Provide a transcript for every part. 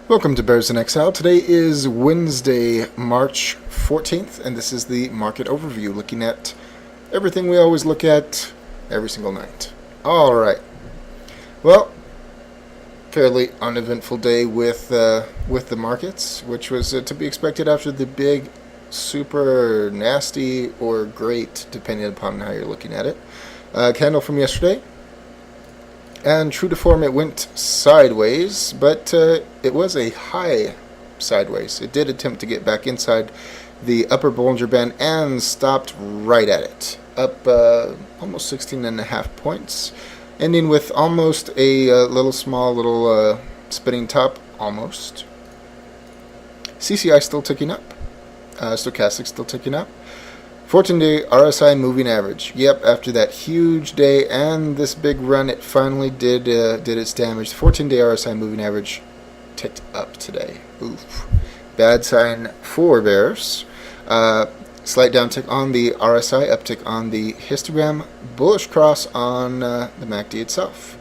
Welcome to Bears in Exile. Today is Wednesday, March 14th, and this is the market overview, looking at everything we always look at every single night. Alright, well, fairly uneventful day with the markets, which was to be expected after the big, super nasty or great, depending upon how you're looking at it, candle from yesterday. And true to form, it went sideways, but it was a high sideways. It did attempt to get back inside the upper Bollinger Band and stopped right at it, up almost 16.5 points, ending with almost a little spinning top, almost. CCI still ticking up, stochastic still ticking up. 14-day RSI moving average. Yep, after that huge day and this big run, it finally did its damage. The 14-day RSI moving average ticked up today. Oof. Bad sign for bears. Slight downtick on the RSI, uptick on the histogram, bullish cross on the MACD itself.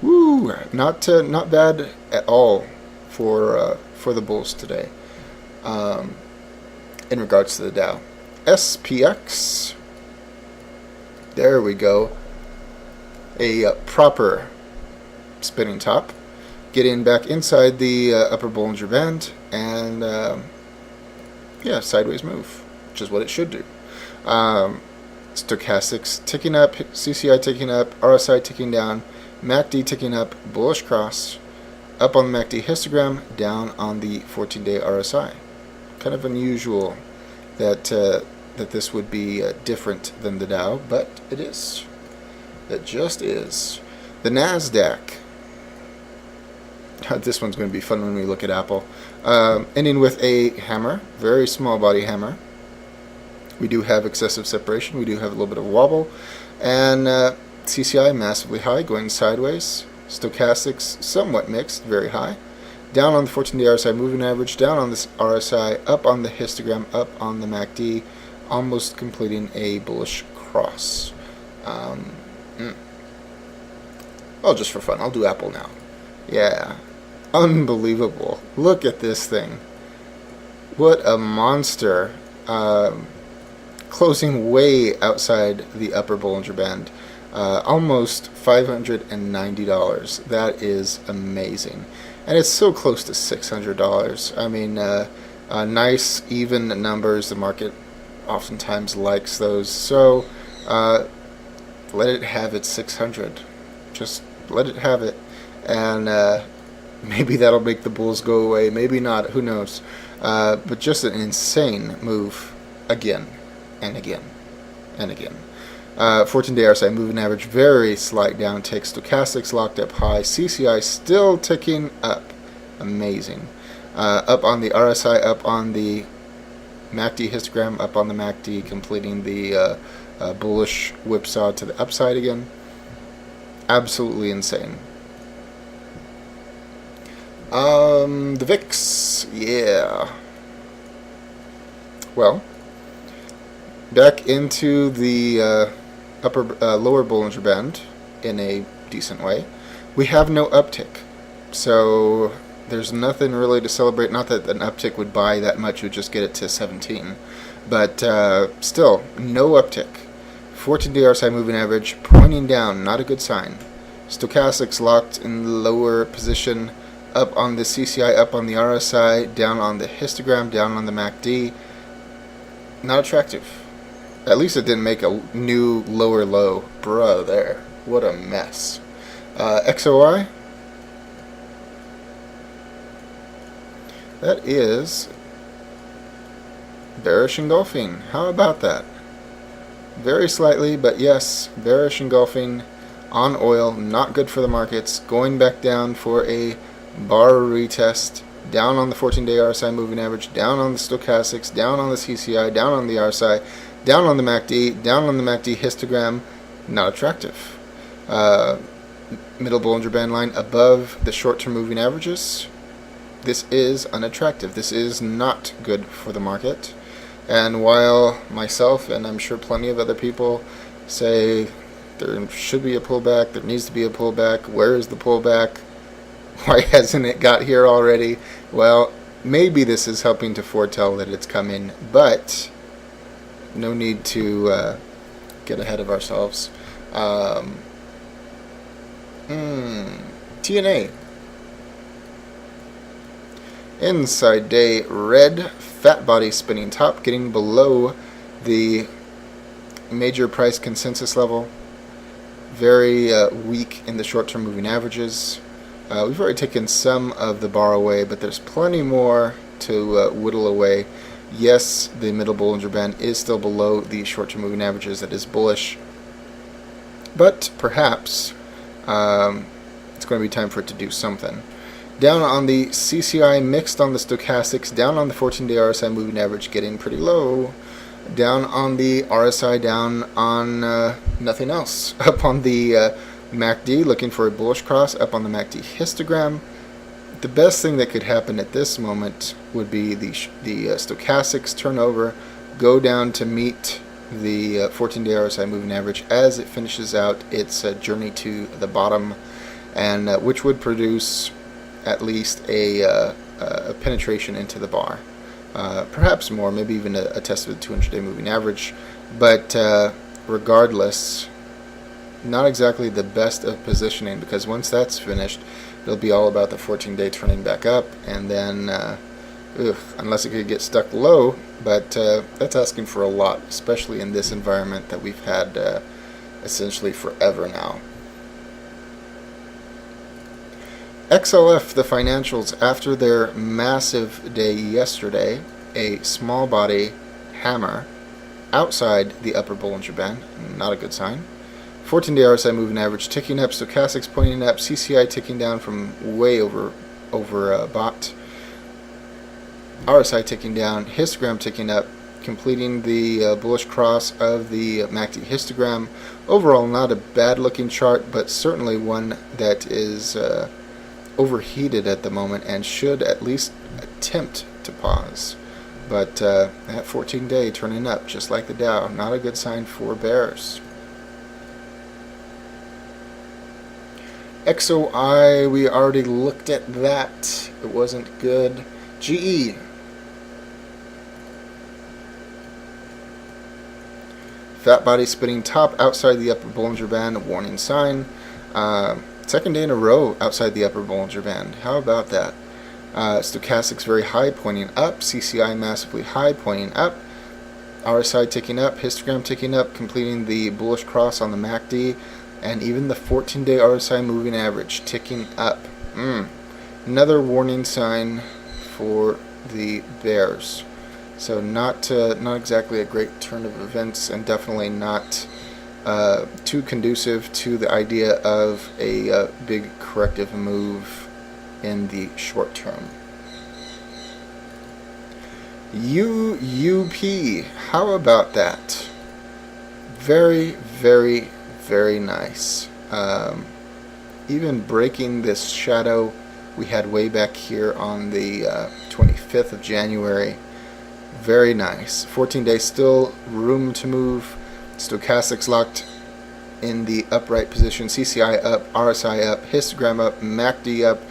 Woo! Not bad at all for the bulls today. In regards to the Dow. SPX, there we go, a proper spinning top, getting back inside the upper Bollinger Band, and yeah, sideways move, which is what it should do. Stochastics ticking up, CCI ticking up, RSI ticking down, MACD ticking up, bullish cross, up on the MACD histogram, down on the 14-day RSI. Kind of unusual that this would be different than the Dow, but it is. It just is. The NASDAQ. This one's going to be fun when we look at Apple. Ending with a hammer, very small body hammer. We do have excessive separation. We do have a little bit of wobble. And CCI massively high, going sideways. Stochastics somewhat mixed, very high. Down on the 14-day RSI moving average, down on this RSI, up on the histogram, up on the MACD, almost completing a bullish cross. Oh, just for fun, I'll do Apple now. Yeah, unbelievable. Look at this thing. What a monster. Closing way outside the upper Bollinger Band. Almost $590. That is amazing. And it's so close to $600. I mean, nice, even numbers. The market oftentimes likes those. So let it have its 600. Just let it have it. And maybe that'll make the bulls go away. Maybe not. Who knows? But just an insane move again and again and again. 14-day RSI moving average, very slight downtick. Stochastics locked up high. CCI still ticking up. Amazing. Up on the RSI, up on the MACD histogram, up on the MACD, completing the bullish whipsaw to the upside again. Absolutely insane. The VIX, yeah. Well, back into the lower Bollinger Band in a decent way. We have no uptick, so there's nothing really to celebrate. Not that an uptick would buy that much, would just get it to 17, but still no uptick. 14-day RSI moving average pointing down, not a good sign. Stochastics locked in the lower position, up on the CCI, up on the RSI, down on the histogram, down on the MACD. Not attractive. At least it didn't make a new lower low. Bruh, there. What a mess. XOI. That is bearish engulfing. How about that? Very slightly, but yes, bearish engulfing on oil. Not good for the markets. Going back down for a bar retest. Down on the 14-day RSI moving average. Down on the stochastics. Down on the CCI. Down on the RSI. Down on the MACD, down on the MACD histogram, not attractive. Middle Bollinger Band line above the short-term moving averages. This is unattractive. This is not good for the market. And while myself, and I'm sure plenty of other people, say there should be a pullback, there needs to be a pullback, where is the pullback? Why hasn't it got here already? Well, maybe this is helping to foretell that it's coming, but no need to get ahead of ourselves. TNA. Inside day red, fat body spinning top, getting below the major price consensus level. Very weak in the short-term moving averages. We've already taken some of the bar away, but there's plenty more to whittle away. Yes, the middle Bollinger Band is still below the short-term moving averages. That is bullish. But perhaps it's going to be time for it to do something. Down on the CCI, mixed on the stochastics, down on the 14-day RSI moving average, getting pretty low. Down on the RSI, down on nothing else. Up on the MACD, looking for a bullish cross. Up on the MACD histogram. The best thing that could happen at this moment would be the stochastics turnover, go down to meet the 14-day RSI moving average as it finishes out its journey to the bottom, and which would produce at least a penetration into the bar. Perhaps more, maybe even a test of the 200-day moving average. But regardless, not exactly the best of positioning, because once that's finished, it'll be all about the 14-day turning back up, and then, unless it could get stuck low, but that's asking for a lot, especially in this environment that we've had essentially forever now. XLF, the financials, after their massive day yesterday, a small body hammer outside the upper Bollinger Band, not a good sign. 14-day RSI moving average ticking up, stochastics pointing up, CCI ticking down from way over bought, RSI ticking down, histogram ticking up, completing the bullish cross of the MACD histogram. Overall, not a bad looking chart, but certainly one that is overheated at the moment and should at least attempt to pause. But that 14-day turning up just like the Dow, not a good sign for bears. XOI, we already looked at that. It wasn't good. GE. Fat body spinning top outside the upper Bollinger Band, a warning sign. Second day in a row outside the upper Bollinger Band. How about that? Stochastics very high, pointing up. CCI massively high, pointing up. RSI ticking up. Histogram ticking up, completing the bullish cross on the MACD. And even the 14-day RSI moving average ticking up. Another warning sign for the bears. So not exactly a great turn of events, and definitely not too conducive to the idea of a big corrective move in the short term. UUP, how about that? Very, very, very nice. Even breaking this shadow we had way back here on the 25th of January. Very nice. 14 days still room to move. Stochastics locked in the upright position. CCI up, RSI up, histogram up, MACD up.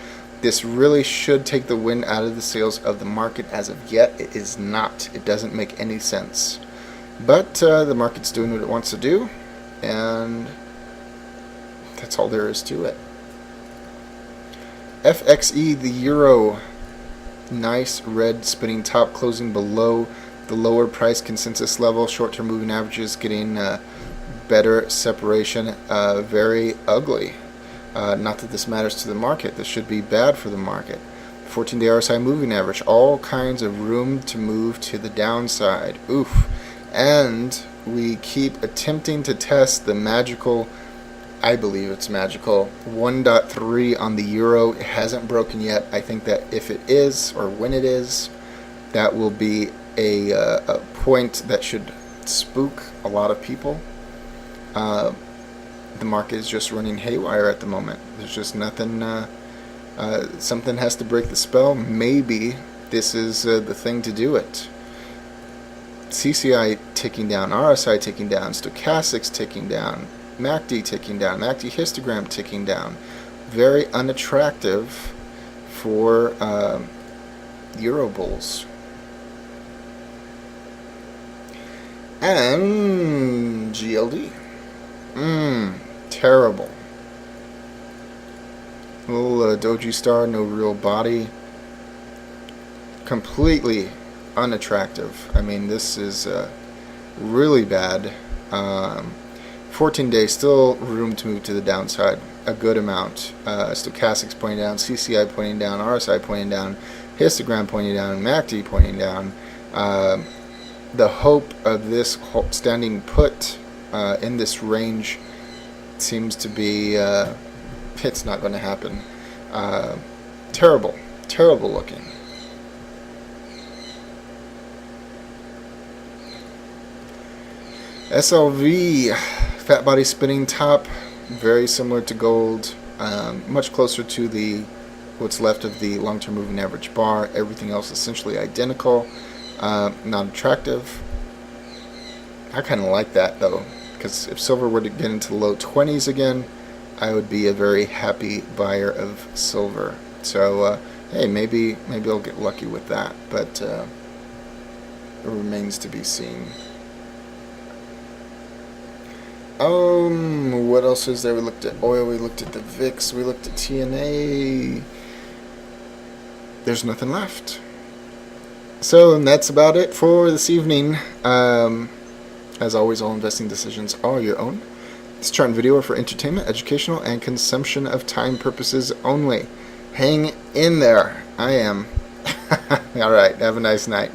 This really should take the wind out of the sails of the market. As of yet, it is not. It doesn't make any sense. But the market's doing what it wants to do, and that's all there is to it. FXE, the euro, nice red spinning top, closing below the lower price consensus level. Short-term moving averages getting better separation. Very ugly. Not that this matters to the market. This should be bad for the market. 14-day RSI moving average. All kinds of room to move to the downside. Oof. And we keep attempting to test the magical, I believe it's magical, 1.3 on the euro. It hasn't broken yet. I think that if it is, or when it is, that will be a point that should spook a lot of people. The market is just running haywire at the moment. There's just nothing. Something has to break the spell. Maybe this is the thing to do it. CCI ticking down, RSI ticking down, stochastics ticking down, MACD ticking down, MACD histogram ticking down. Very unattractive for Euro Bulls. And GLD. Terrible. Little Doji Star, no real body. Completely unattractive. I mean, this is really bad. 14 days, still room to move to the downside. A good amount. Stochastics pointing down, CCI pointing down, RSI pointing down, histogram pointing down, MACD pointing down. The hope of this standing put in this range seems to be it's not going to happen. Terrible looking. SLV, fat body spinning top, very similar to gold, much closer to the what's left of the long-term moving average bar. Everything else essentially identical. Not attractive. I kind of like that though, because if silver were to get into the low 20s again, I would be a very happy buyer of silver. So hey, maybe I'll get lucky with that, but it remains to be seen. What else is there? We looked at oil, we looked at the VIX, we looked at TNA. There's nothing left. So that's about it for this evening. As always, all investing decisions are your own. This chart and video are for entertainment, educational, and consumption of time purposes only. Hang in there. I am. Alright, have a nice night.